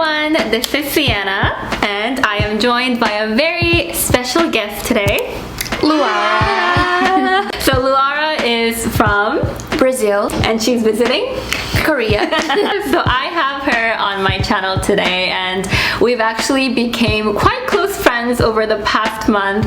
everyone, this is Sienna, and I am joined by a very special guest today, Luara. So Luara is from Brazil, and she's visiting Korea. So I have her on my channel today, and we've actually became quite close friends over the past month,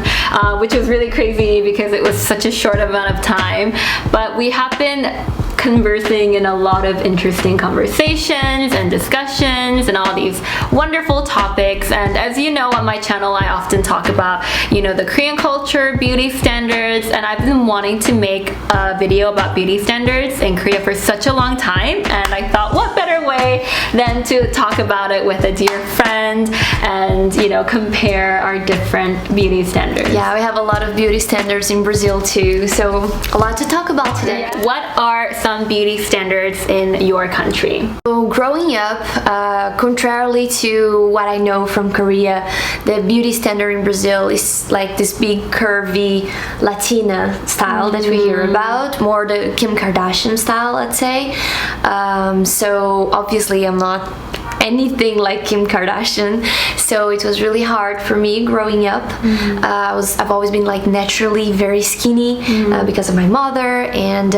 which was really crazy because it was such a short amount of time, but we have been conversing in a lot of interesting conversations and discussions and all these wonderful topics. And as you know, on my channel I often talk about, you know, the Korean culture, beauty standards, and I've been wanting to make a video about beauty standards in Korea for such a long time, and I thought what better way than to talk about it with a dear friend and, you know, compare our different beauty standards. Yeah, we have a lot of beauty standards in Brazil too, so a lot to talk about today. What are some beauty standards in your country? So growing up, contrarily to what I know from Korea, the beauty standard in Brazil is like this big curvy Latina style that we hear about, more the Kim Kardashian style, let's say. So obviously I'm not anything like Kim Kardashian, so it was really hard for me growing up. I've always been like naturally very skinny because of my mother, and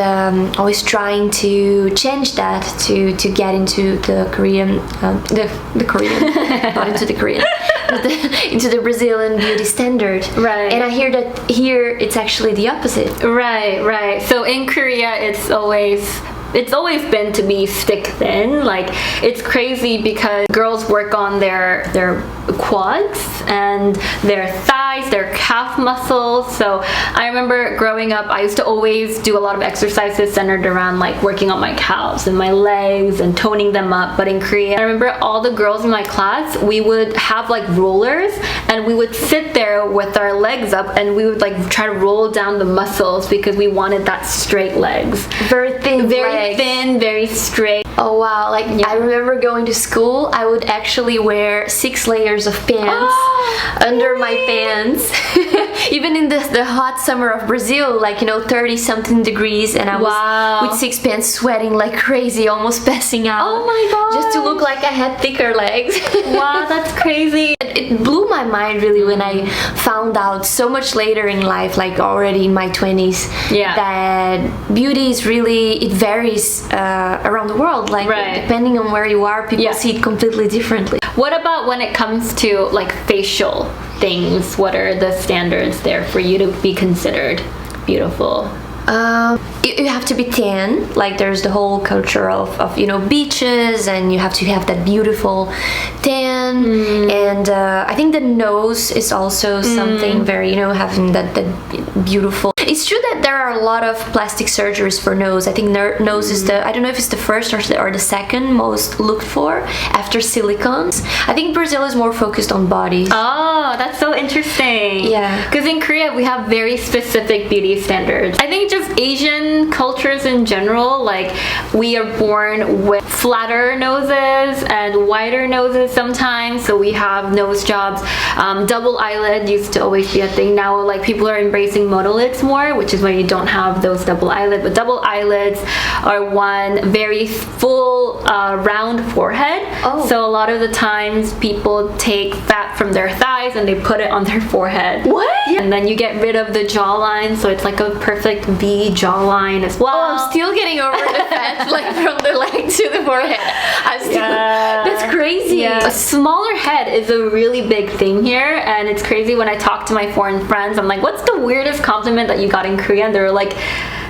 always trying to change that to get into the Korean, the Korean, not into the Korean, but into the Brazilian beauty standard. Right. And I hear that here it's actually the opposite. Right. So in Korea, it's always been to be stick thin. Like, it's crazy because girls work on their quads and their thighs, their calf muscles. So I remember growing up, I used to always do a lot of exercises centered around like working on my calves and my legs and toning them up. But in Korea, I remember all the girls in my class, we would have like rollers and we would sit there with our legs up and we would like try to roll down the muscles because we wanted that straight legs. Very thin, very thin, very straight. Oh wow, like I remember going to school, I would actually wear 6 layers of pants under my pants. Even in the hot summer of Brazil, like, you know, 30 something degrees, and I was with 6 pants sweating like crazy, almost passing out. Oh my god. Just to look like I had thicker legs. Wow, that's crazy. It blew my mind really when I found out so much later in life, like already in my 20s, that beauty is really, it varies around the world. Like depending on where you are, people see it completely differently. What about when it comes to like facial things? What are the standards there for you to be considered beautiful? You have to be tan. Like there's the whole culture of you know, beaches, and you have to have that beautiful tan. And I think the nose is also something very, you know, having that beautiful. It's true that there are a lot of plastic surgeries for nose. I think nose is the, I don't know if it's the first or the second most looked for after silicones. I think Brazil is more focused on bodies. Oh, that's so interesting. Yeah. Because in Korea we have very specific beauty standards. I think just Asian cultures in general, like we are born with flatter noses and wider noses sometimes, so we have nose jobs. Double eyelid used to always be a thing. Now like people are embracing monolids more, which is why you don't have those double eyelids, but double eyelids are one very full round forehead. So a lot of the times people take fat from their thighs and they put it on their forehead. What? Yeah. And then you get rid of the jawline, so it's like a perfect V jawline as well. Oh, I'm still getting over the fat, like from the leg to the forehead. I'm still, that's crazy. Yeah. A smaller head is a really big thing here, and it's crazy when I talk to my foreign friends. I'm like, what's the weirdest compliment that you got in Korea? And they're like,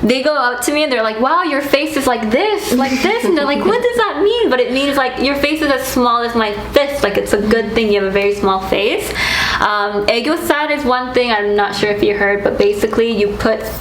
they go up to me and they're like, wow, your face is like this, and they're like, what does that mean? But it means like your face is as small as my fist. Like it's a good thing you have a very small face. Aegosat is one thing, I'm not sure if you heard, but basically you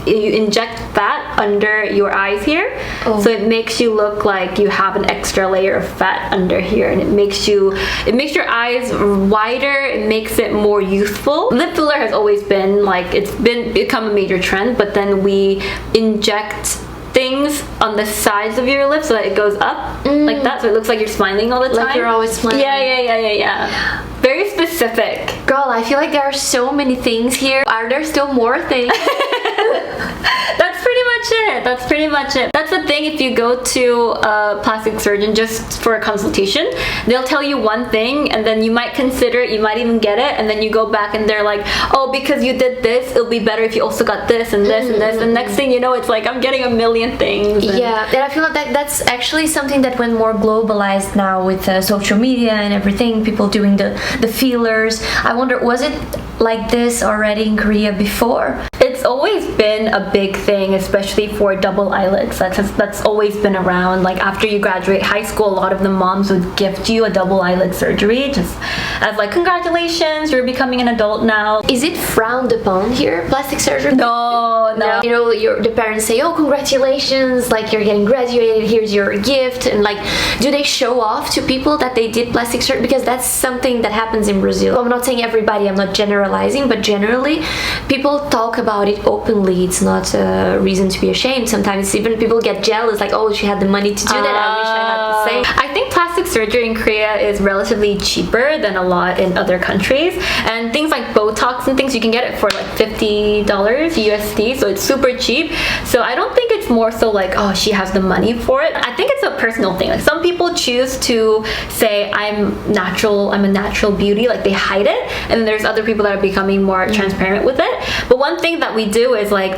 inject fat under your eyes here, so it makes you look like you have an extra layer of fat under here, and it makes your eyes wider, it makes it more youthful. Lip filler has always been like, it's become a major trend, but then we inject things on the sides of your lips so that it goes up like that, so it looks like you're smiling all the time. Like you're always smiling. Yeah. Very specific. Girl, I feel like there are so many things here. Are there still more things? That's pretty much it. it. That's pretty much it. That's the thing. If you go to a plastic surgeon just for a consultation, they'll tell you one thing, and then you might consider it, you might even get it, and then you go back and they're like, oh, because you did this, it'll be better if you also got this and this and this. And next thing you know, it's like I'm getting a million things. Yeah, and I feel like that's actually something that went more globalized now with social media and everything. People doing the feelers. I wonder, was it like this already in Korea before? It's always been a big thing, especially for double eyelids. That's always been around. Like after you graduate high school, a lot of the moms would gift you a double eyelid surgery just as like, congratulations, you're becoming an adult now. Is it frowned upon here, plastic surgery? No. You know, the parents say, oh, congratulations, like you're getting graduated, here's your gift. And like, do they show off to people that they did plastic surgery? Because that's something that happens in Brazil. I'm not saying everybody, I'm not generalizing, but generally people talk about it openly. It's not a reason to be ashamed. Sometimes even people get jealous, like, oh, she had the money to do that, I wish I had the same. I think plastic surgery in Korea is relatively cheaper than a lot in other countries, and things like Botox and things, you can get it for like $50 USD, so it's super cheap. So I don't think it's more so like, oh, she has the money for it. I think it's a personal thing. Like some people choose to say, I'm a natural beauty, like they hide it, and then there's other people that are becoming more transparent with it. But one thing that we do is like,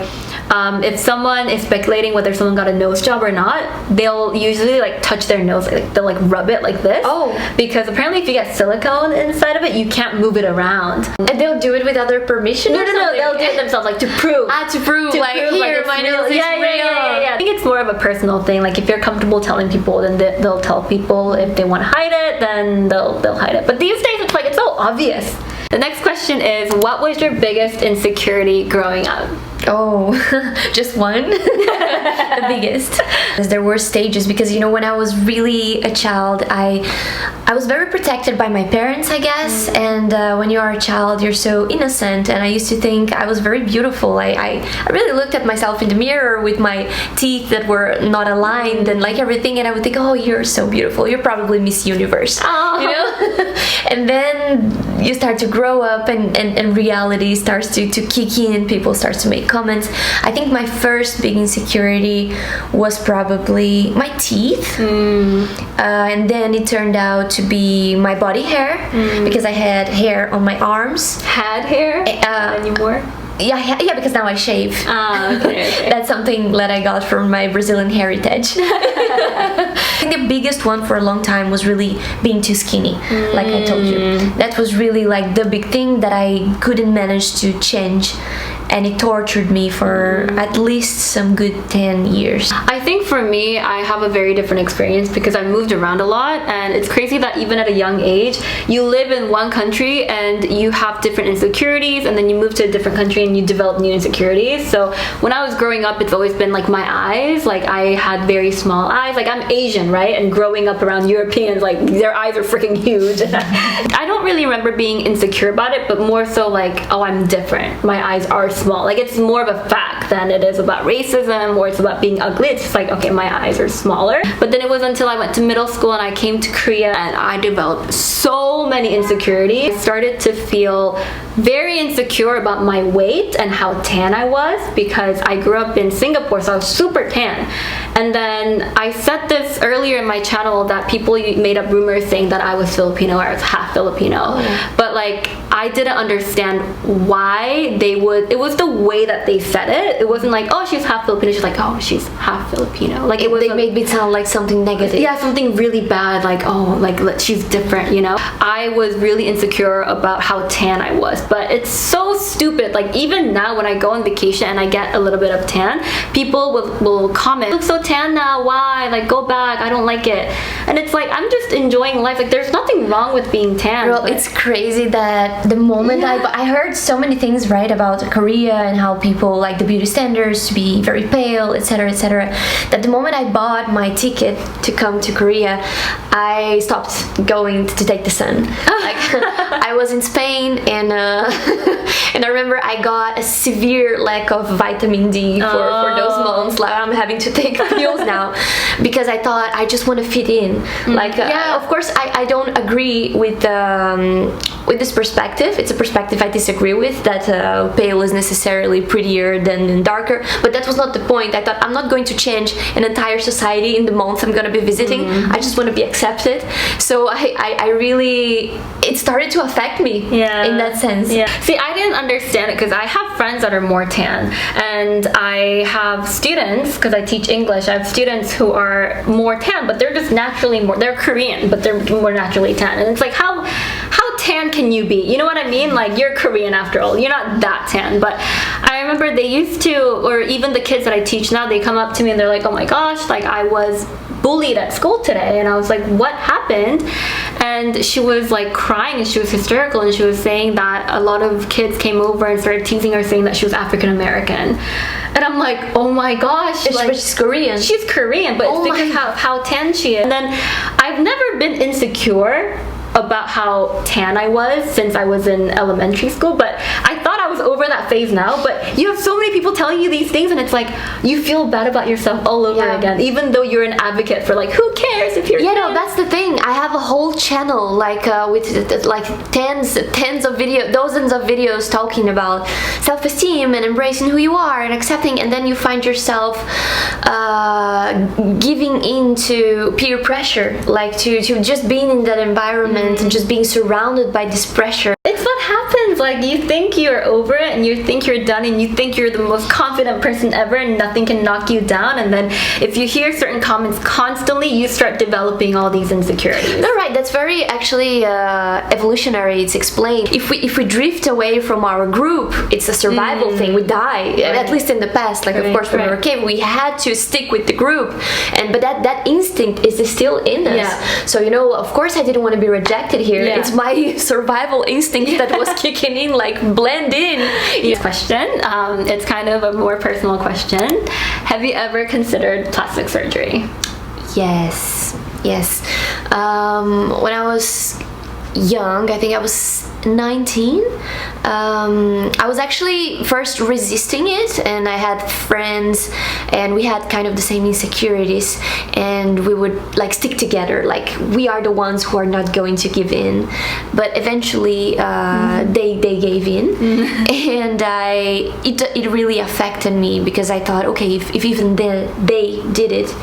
if someone is speculating whether someone got a nose job or not, they'll usually like touch their nose, like they'll like rub it like this. Oh. Because apparently if you get silicone inside of it, you can't move it around. And they'll do it with other permission? No, they'll do it themselves, like to prove. To prove, like, here, my nose is real. Yeah. I think it's more of a personal thing. Like if you're comfortable telling people, then they'll tell people. If they want to hide it, then they'll hide it. But these days it's like, it's so obvious. The next question is, what was your biggest insecurity growing up? Oh, just one? The biggest. There were stages, because, you know, when I was really a child, I was very protected by my parents, I guess. And when you are a child, you're so innocent, and I used to think I was very beautiful. I really looked at myself in the mirror with my teeth that were not aligned and like everything, and I would think, oh, you're so beautiful, you're probably Miss Universe. Oh. You know? And then you start to grow up, and reality starts to kick in, people start to make comments. I think my first big insecurity was probably my teeth, and then it turned out to be my body hair, because I had hair on my arms. Had hair? Anymore? Yeah, because now I shave. Okay. That's something that I got from my Brazilian heritage. I think the biggest one for a long time was really being too skinny, like I told you. That was really like the big thing that I couldn't manage to change, and it tortured me for at least some good 10 years. I think for me, I have a very different experience because I moved around a lot, and it's crazy that even at a young age, you live in one country and you have different insecurities, and then you move to a different country and you develop new insecurities. So when I was growing up, it's always been like my eyes. Like I had very small eyes. Like I'm Asian, right? And growing up around Europeans, like their eyes are freaking huge. I don't really remember being insecure about it, but more so like, oh, I'm different. My eyes are small. Like it's more of a fact than it is about racism or it's about being ugly. It's just like, okay, my eyes are smaller. But then it was until I went to middle school and I came to Korea and I developed so many insecurities. I started to feel very insecure about my weight and how tan I was, because I grew up in Singapore, so I was super tan. And then I said this earlier in my channel that people made up rumors saying that I was Filipino or I was half Filipino. But like I didn't understand why they would. It was the way that they said it. It wasn't like, oh, she's half Filipino. She's like, oh, she's half Filipino. Like it was. They made me sound like something negative. Yeah, something really bad. Like, oh, like she's different. You know. I was really insecure about how tan I was, but it's so stupid. Like even now when I go on vacation and I get a little bit of tan, people will comment, "Look so tan now. Why? Like go back. I don't like it." And it's like I'm just enjoying life. Like there's nothing wrong with being tan. Girl, it's crazy that the moment I heard so many things, right, about Korea and how people like the beauty standards to be very pale, etc., that the moment I bought my ticket to come to Korea, I stopped going to take the sun. Like I was in Spain and and I remember I got a severe lack of vitamin D for those months. Like I'm having to take pills now because I thought I just want to fit in. Like of course I don't agree with with this perspective. It's a perspective I disagree with, that pale is necessarily prettier than darker, but that was not the point. I thought, I'm not going to change an entire society in the month I'm going to be visiting. I just want to be accepted. So I really, it started to affect me in that sense. See, I didn't understand it because I have friends that are more tan, and I have students, because I teach English, I have students who are more tan, but they're just naturally more, they're Korean, but they're more naturally tan. And it's like, how tan can you be? You know what I mean? Like, you're Korean after all. You're not that tan. But I remember they used to, or even the kids that I teach now, they come up to me and they're like, oh my gosh, like, I was bullied at school today. And I was like, what happened? And she was like crying and she was hysterical, and she was saying that a lot of kids came over and started teasing her, saying that she was African American. And I'm like, oh my gosh, but she's Korean. She's Korean, but it's because how tan she is. And then I've never been insecure about how tan I was since I was in elementary school, but I thought I was over that phase now. But you have so many people telling you these things, and it's like you feel bad about yourself all over again, even though you're an advocate for, like, who cares if you're tan? No, that's the thing. I have a whole channel with like tens of videos, dozens of videos talking about self-esteem and embracing who you are and accepting, and then you find yourself giving into peer pressure, like to just being in that environment and just being surrounded by this pressure. It's what happens. Like, you think you're over it and you think you're done and you think you're the most confident person ever and nothing can knock you down, and then if you hear certain comments constantly, you start developing all these insecurities. No, right, that's very actually evolutionary. It's explained. If we drift away from our group, it's a survival thing. We die, at least in the past. Like, of course, when we were a kid, we had to stick with the group, but that instinct is still in us. So, you know, of course I didn't want to be rejected here. It's my survival instinct that was kicking in, like, blend in. Question, it's kind of a more personal question. Have you ever considered plastic surgery? Yes. When I was young, I think I was 19, I was actually first resisting it, and I had friends and we had kind of the same insecurities, and we would like stick together, like we are the ones who are not going to give in. But eventually they gave in, and it really affected me, because I thought, okay, if even they did it,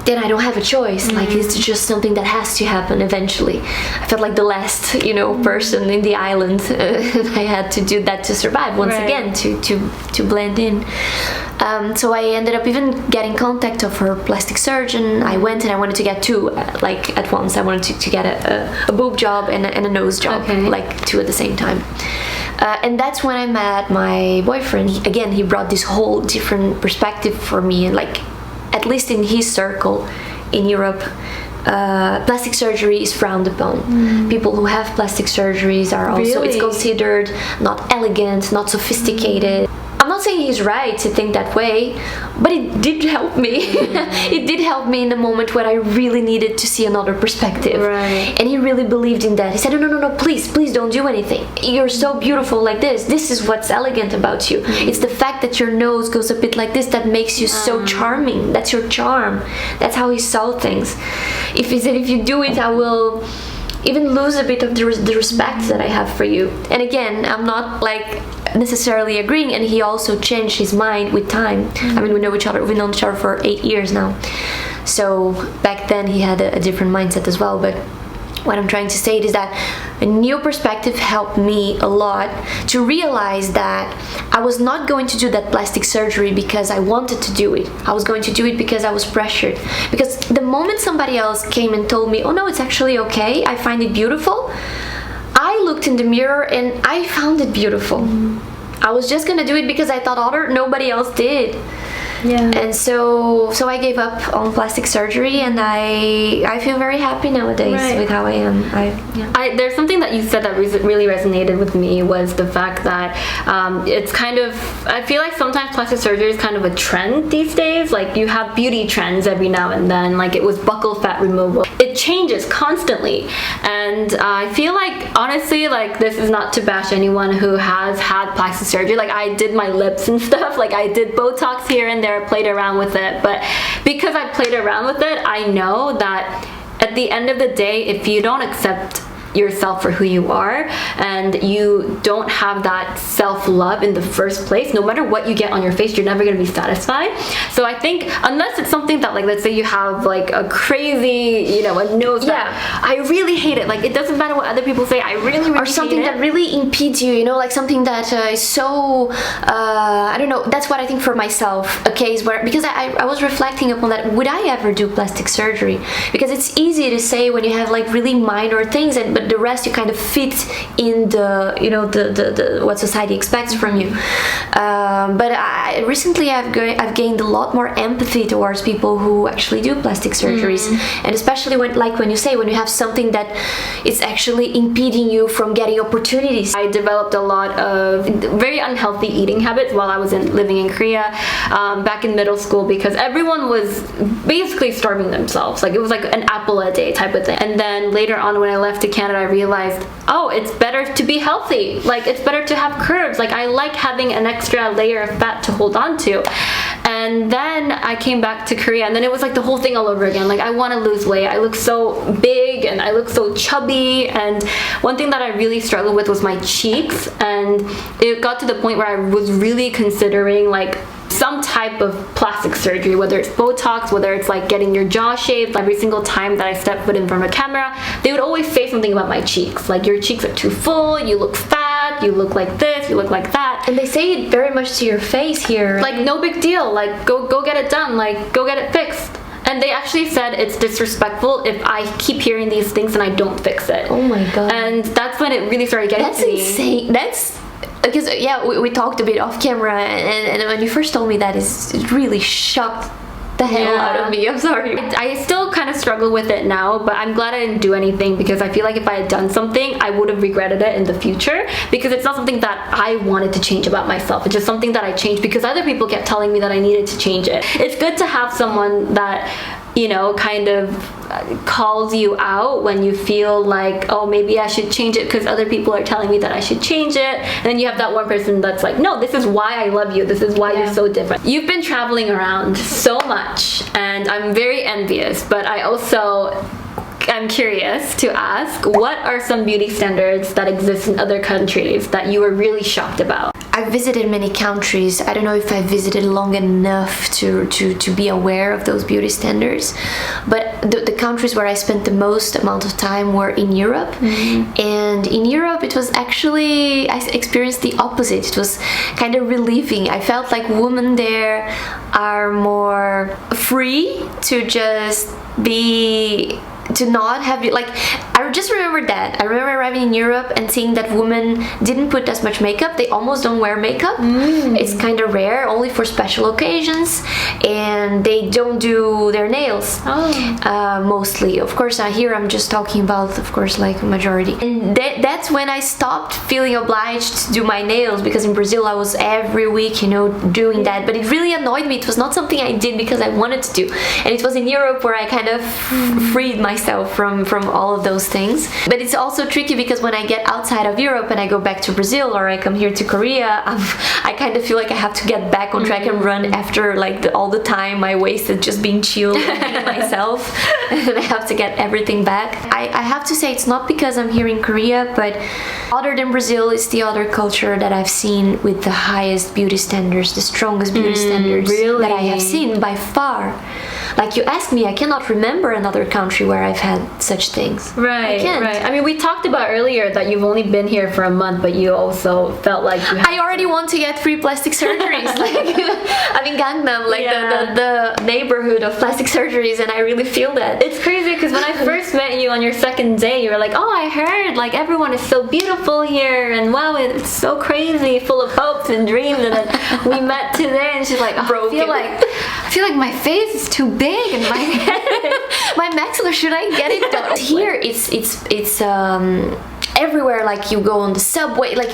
then I don't have a choice. Like, it's just something that has to happen eventually. I felt like the last, person in the island. I had to do that to survive once again, to blend in. So I ended up even getting contact of her plastic surgeon. I went and I wanted to get two, like, at once. I wanted to get a boob job and a nose job, like two at the same time. And that's when I met my boyfriend. He brought this whole different perspective for me, and like, at least in his circle in Europe, plastic surgery is frowned upon. People who have plastic surgeries are also, it's considered not elegant, not sophisticated. I'm not saying he's right to think that way, but it did help me. It did help me in the moment when I really needed to see another perspective. And he really believed in that. He said, no, please don't do anything. You're so beautiful like this. This is what's elegant about you. It's the fact that your nose goes a bit like this that makes you so charming. That's your charm. That's how he saw things. If he said, if you do it, I will even lose a bit of the respect that I have for you. And again, I'm not like necessarily agreeing, and he also changed his mind with time. I mean, we've known each other for 8 years now, so back then he had a different mindset as well. But what I'm trying to say is that a new perspective helped me a lot to realize that I was not going to do that plastic surgery because I wanted to do it. I was going to do it because I was pressured. Because the moment somebody else came and told me, oh no, it's actually okay, I find it beautiful, I looked in the mirror and I found it beautiful. I was just gonna do it because I thought nobody else did. And so I gave up on plastic surgery, and I feel very happy nowadays with how I am. There's something that you said that really resonated with me, was the fact that it's kind of, I feel like sometimes plastic surgery is kind of a trend these days. Like, you have beauty trends every now and then, like it was buccal fat removal. It changes constantly, and I feel like, honestly, like, this is not to bash anyone who has had plastic surgery. Like, I did my lips and stuff, like I did Botox here and there, played around with it, but because I played around with it, I know that at the end of the day, if you don't accept yourself for who you are, and you don't have that self-love in the first place, no matter what you get on your face, you're never going to be satisfied. So I think unless it's something that, like, let's say you have like a crazy, you know, a nose that I really hate it, like it doesn't matter what other people say, I really or something hate that really impedes you, you know, like something that is so I don't know. That's what I think for myself, a case where, because I was reflecting upon that, would I ever do plastic surgery? Because it's easy to say when you have like really minor things, and but the rest you kind of fit in the, you know, the what society expects from you. But recently I've gained a lot more empathy towards people who actually do plastic surgeries, and especially when you say when you have something that is actually impeding you from getting opportunities. I developed a lot of very unhealthy eating habits while I was living in Korea, back in middle school, because everyone was basically starving themselves. Like it was like an apple a day type of thing. And then later on when I left to Canada, I realized, oh, it's better to be healthy. Like it's better to have curves. Like I like having an extra layer of fat to hold on to. And then I came back to Korea, and then it was like the whole thing all over again. Like I want to lose weight. I look so big and I look so chubby. And one thing that I really struggled with was my cheeks, and it got to the point where I was really considering like some type of plastic surgery, whether it's Botox, whether it's like getting your jaw shaved. Every single time that I step foot in front of a camera, they would always say something about my cheeks. Like, your cheeks are too full, you look fat, you look like this, you look like that. And they say it very much to your face here. Like, no big deal. Like, go get it done. Like, go get it fixed. And they actually said it's disrespectful if I keep hearing these things and I don't fix it. Oh my god. And that's when it really started getting to me. That's insane. That's... Because we talked a bit off camera, and when you first told me that, it really shocked the hell out of me. I'm sorry. I still kind of struggle with it now, but I'm glad I didn't do anything, because I feel like if I had done something, I would have regretted it in the future, because it's not something that I wanted to change about myself. It's just something that I changed because other people kept telling me that I needed to change it. It's good to have someone that, you know, kind of calls you out when you feel like, oh, maybe I should change it because other people are telling me that I should change it. And then you have that one person that's like, no, this is why I love you. This is why you're so different. You've been traveling around so much, and I'm very envious, but I'm curious to ask, what are some beauty standards that exist in other countries that you were really shocked about? I've visited many countries. I don't know if I visited long enough to be aware of those beauty standards, but the countries where I spent the most amount of time were in Europe. And in Europe it was actually, I experienced the opposite. It was kind of relieving. I felt like women there are more free to just be, to not have, like, I just remember that. I remember arriving in Europe and seeing that women didn't put as much makeup. They almost don't wear makeup. It's kind of rare, only for special occasions, and they don't do their nails. Mostly. Of course, here I'm just talking about, of course, like a majority. And that's when I stopped feeling obliged to do my nails, because in Brazil I was every week, you know, doing that. But it really annoyed me. It was not something I did because I wanted to do. And it was in Europe where I kind of freed myself from all of those things. But it's also tricky because when I get outside of Europe and I go back to Brazil, or I come here to Korea, I kind of feel like I have to get back on track and run after like all the time I wasted just being chill and being myself, and I have to get everything back. I have to say, it's not because I'm here in Korea, but other than Brazil, it's the other culture that I've seen with the highest beauty standards, the strongest beauty standards that I have seen by far. Like, you ask me, I cannot remember another country where I've had such things. Right, right. I mean, we talked about earlier that you've only been here for a month, but you also felt like you had I already want to get 3 plastic surgeries. Like, I'm in Gangnam, like the neighborhood of plastic surgeries, and I really feel that. It's crazy because when I first met you on your second day, you were like, oh, I heard like everyone is so beautiful here, and wow, it's so crazy, full of hopes and dreams. And then we met today, and she's like, oh, I feel like my face is too big and my head, my maxilla, should I get it done? Here it's everywhere. Like, you go on the subway, like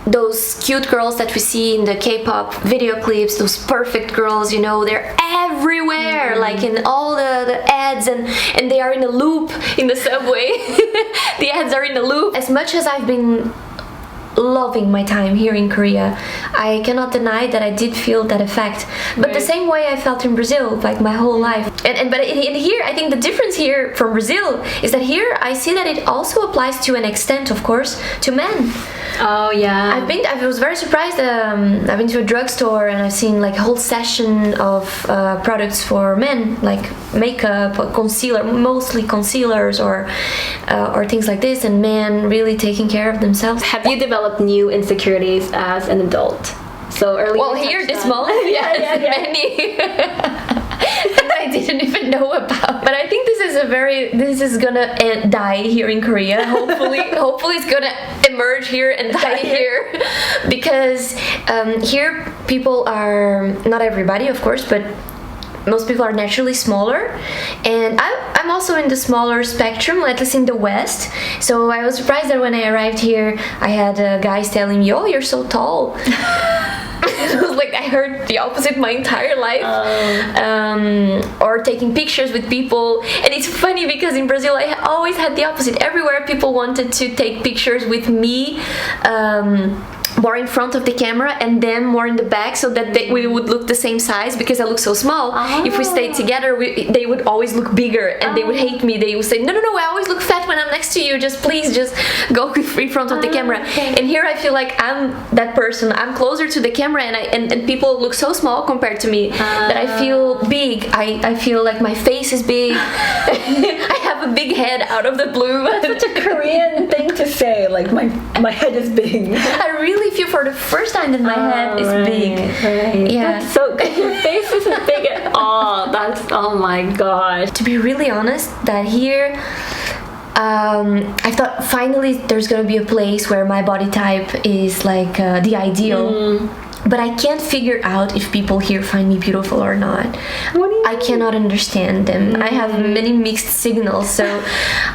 those cute girls that we see in the K-pop video clips, those perfect girls, you know, they're everywhere, like in all the ads, and they are in a loop in the subway. The ads are in a loop. As much as I've been loving my time here in Korea, I cannot deny that I did feel that effect, but the same way I felt in Brazil, like my whole life. But in here, I think the difference here from Brazil is that here I see that it also applies to an extent, of course, to men. Oh yeah. I was very surprised. I've been to a drugstore and I've seen like a whole session of products for men, like makeup, concealer, mostly concealers or things like this, and men really taking care of themselves. Have you developed new insecurities as an adult? So early. Well, here this moment, yes, many. I didn't even know about, but I think this is gonna die here in Korea. Hopefully it's gonna emerge here and die here, because here people are, not everybody of course, but most people are naturally smaller, and I'm also in the smaller spectrum, at least in the West. So I was surprised that when I arrived here, I had guys telling me, "Oh, you're so tall." It was like I heard the opposite my entire life. Or taking pictures with people, and it's funny because in Brazil I always had the opposite. Everywhere people wanted to take pictures with me, more in front of the camera and them more in the back, so that we would look the same size, because I look so small. If we stayed together, they would always look bigger, and they would hate me. They would say, no, I always look fat when I'm next to you, please just go in front of the camera. And here I feel like I'm that person. I'm closer to the camera, and people look so small compared to me that I feel big. I feel like my face is big. I have a big head out of the blue. That's such a Korean thing to say, like my head is big. I really feel for the first time that my head is big. Right. Yeah. That's so good. Your face isn't big at all. Oh my gosh. To be really honest, that here I thought finally there's gonna be a place where my body type is like the ideal. But I can't figure out if people here find me beautiful or not. What do you I cannot understand them. I have many mixed signals, so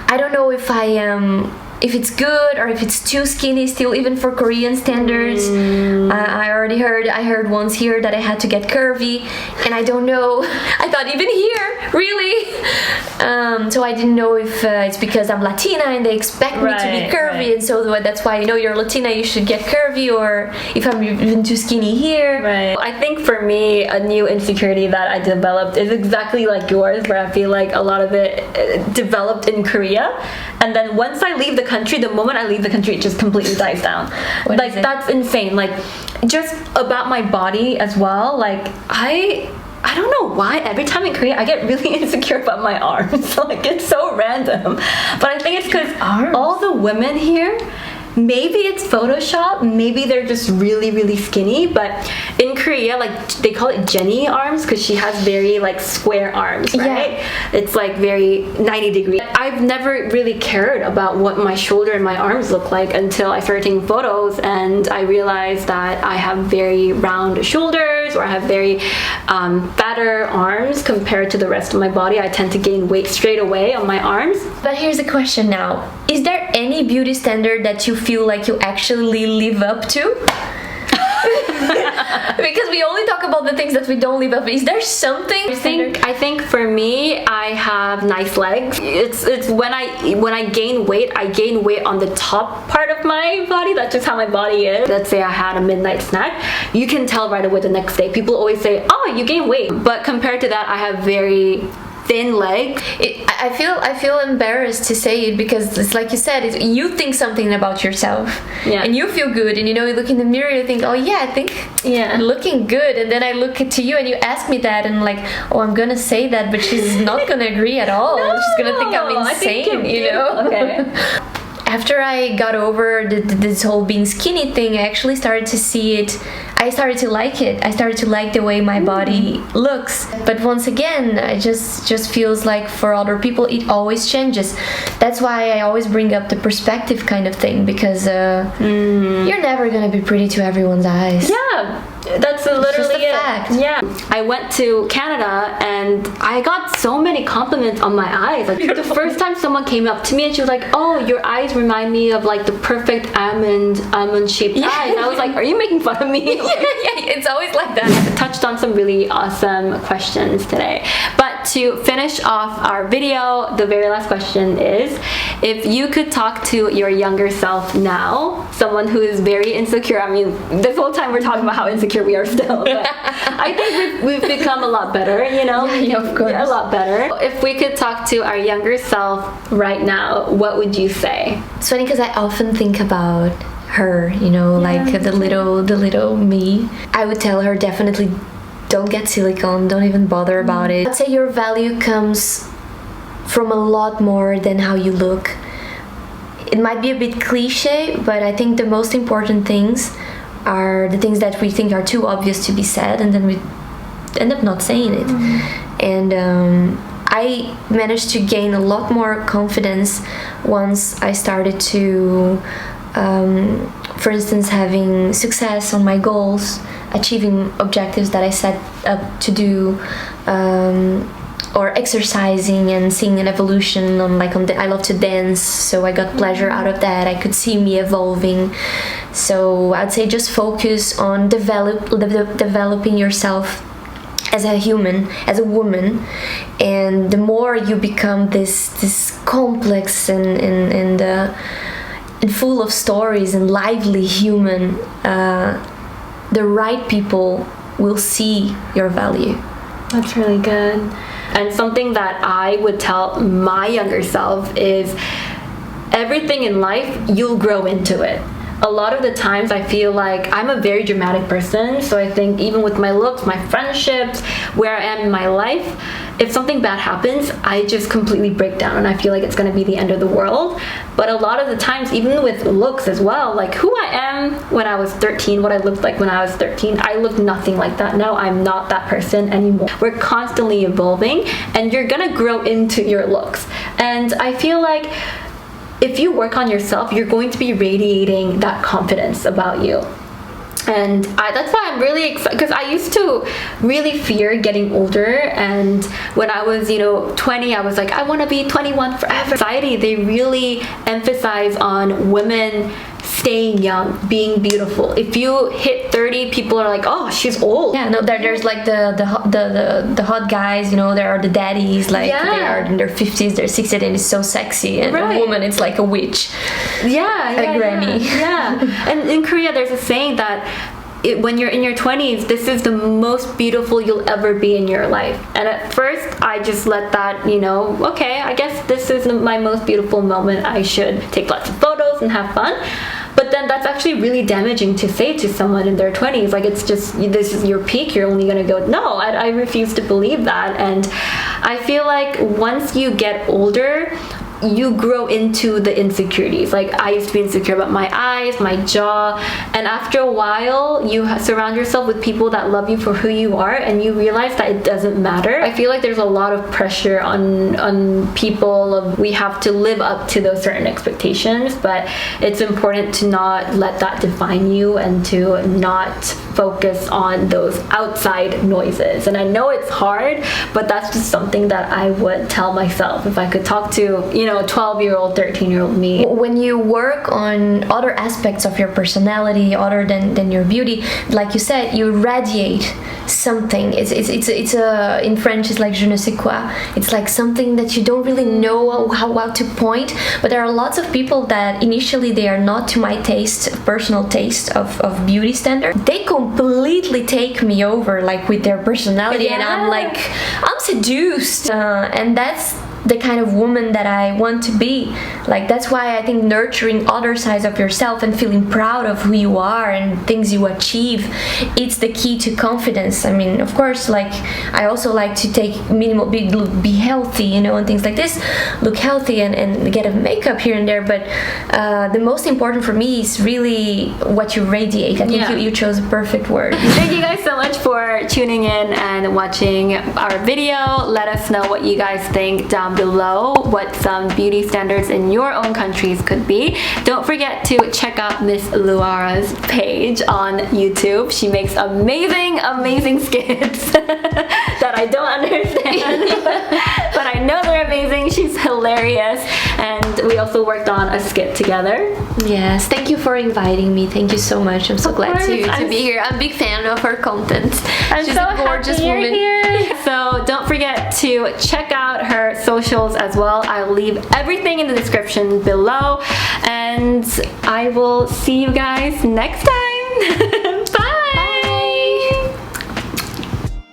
I don't know if I am. If it's good or if it's too skinny still, even for Korean standards. I heard once here that I had to get curvy, and I don't know. I thought even here, really. So I didn't know if it's because I'm Latina and they expect me to be curvy, and so that's why, you're Latina, you should get curvy, or if I'm even too skinny here. Right. I think for me, a new insecurity that I developed is exactly like yours, where I feel like a lot of it developed in Korea, and then once I leave the country, the moment I leave the country, it just completely dies down. Like, that's insane. Like, just about my body as well. Like, I don't know why every time in Korea I get really insecure about my arms. Like, it's so random, but I think it's because all the women here, maybe it's Photoshop, maybe they're just really, really skinny, but in Korea, like, they call it Jenny arms because she has very, like, square arms, right? Yeah. It's, like, very 90 degree. I've never really cared about what my shoulder and my arms look like until I started taking photos, and I realized that I have very round shoulders, or I have very fatter arms compared to the rest of my body. I tend to gain weight straight away on my arms. But here's the question now. Is there any beauty standard that you feel like you actually live up to? Because we only talk about the things that we don't live up to. Is there something? I think for me, I have nice legs. It's when I gain weight, I gain weight on the top part of my body. That's just how my body is. Let's say I had a midnight snack, you can tell right away the next day. People always say, "Oh, you gain weight," but compared to that, I have very thin leg. I feel embarrassed to say it, because it's like you said, you think something about yourself, and you feel good, and you look in the mirror, you think, oh yeah, I think I'm looking good, and then I look to you and you ask me that, and like, oh, I'm gonna say that, but she's not gonna agree at all. No, she's gonna think I'm insane, Okay. After I got over this whole being skinny thing, I actually started to see it. I started to like it. I started to like the way my body looks. But once again, it just feels like for other people, it always changes. That's why I always bring up the perspective kind of thing, because you're never gonna be pretty to everyone's eyes. Yeah. That's literally it. Fact. Yeah. I went to Canada and I got so many compliments on my eyes. Like, the first time someone came up to me and she was like, "Oh, your eyes remind me of like the perfect almond shaped eyes." I was like, "Are you making fun of me?" Yeah, it's always like that. I touched on some really awesome questions today. But to finish off our video, the very last question is, if you could talk to your younger self now, someone who is very insecure. I mean, this whole time we're talking about how insecure sure we are still. But I think we've become a lot better, you know? Yeah, of course. A lot better. If we could talk to our younger self right now, what would you say? It's funny because I often think about her, you know, like the little me. I would tell her definitely don't get silicone, don't even bother about it. I'd say your value comes from a lot more than how you look. It might be a bit cliche, but I think the most important things are the things that we think are too obvious to be said, and then we end up not saying it. And I managed to gain a lot more confidence once I started to, for instance, having success on my goals, achieving objectives that I set up to do, or exercising and seeing an evolution I love to dance, so I got pleasure out of that. I could see me evolving. So I'd say just focus on developing yourself as a human, as a woman, and the more you become this complex and full of stories and lively human, the right people will see your value. That's really good. And something that I would tell my younger self is everything in life, you'll grow into it. A lot of the times I feel like I'm a very dramatic person, so I think even with my looks, my friendships, where I am in my life, if something bad happens, I just completely break down and I feel like it's going to be the end of the world. But a lot of the times, even with looks as well, like who I am when I was 13, what I looked like when I was 13, I look nothing like that. No, I'm not that person anymore. We're constantly evolving and you're going to grow into your looks. And I feel like if you work on yourself, you're going to be radiating that confidence about you. And that's why I'm really excited, because I used to really fear getting older, and when I was 20, I was like, I want to be 21 forever. Society, they really emphasize on women staying young, being beautiful. If you hit 30, people are like, oh, she's old. Yeah, no, there's like the hot guys, there are the daddies, like they are in their 50s, their 60s, and it's so sexy, and a woman, it's like a witch. A granny. Yeah. And in Korea, there's a saying that when you're in your 20s, this is the most beautiful you'll ever be in your life. And at first, I just let that, okay, I guess this is my most beautiful moment. I should take lots of photos and have fun. But then that's actually really damaging to say to someone in their 20s. Like, it's just, this is your peak, you're only gonna go. No, I refuse to believe that. And I feel like once you get older, you grow into the insecurities. Like, I used to be insecure about my eyes, my jaw, and after a while you surround yourself with people that love you for who you are, and you realize that it doesn't matter. I feel like there's a lot of pressure on people of we have to live up to those certain expectations, but it's important to not let that define you and to not focus on those outside noises. And I know it's hard, but that's just something that I would tell myself if I could talk to a 12-year-old, 13-year-old me. When you work on other aspects of your personality other than your beauty, like you said, you radiate something. It's in French it's like je ne sais quoi. It's like something that you don't really know how to point, but there are lots of people that initially they are not to my taste, personal taste of beauty standard. They completely take me over, like with their personality, and I'm seduced, and that's the kind of woman that I want to be. Like, that's why I think nurturing other sides of yourself and feeling proud of who you are and things you achieve, it's the key to confidence. I mean, of course, like, I also like to take minimal, be healthy, and things like this, look healthy and get a makeup here and there, but the most important for me is really what you radiate. I think you chose a perfect word. Thank you guys so much for tuning in and watching our video. Let us know what you guys think down below, what some beauty standards in your own countries could be. Don't forget to check out Miss Luara's page on YouTube. She makes amazing skits that I don't understand, but I know they're amazing. She's hilarious, and we also worked on a skit together. Yes, thank you for inviting me. Thank you so much. I'm so glad to be here. I'm a big fan of her content. She's so a gorgeous woman. Here. So don't forget to check out her socials as well. I'll leave everything in the description below, and I will see you guys next time.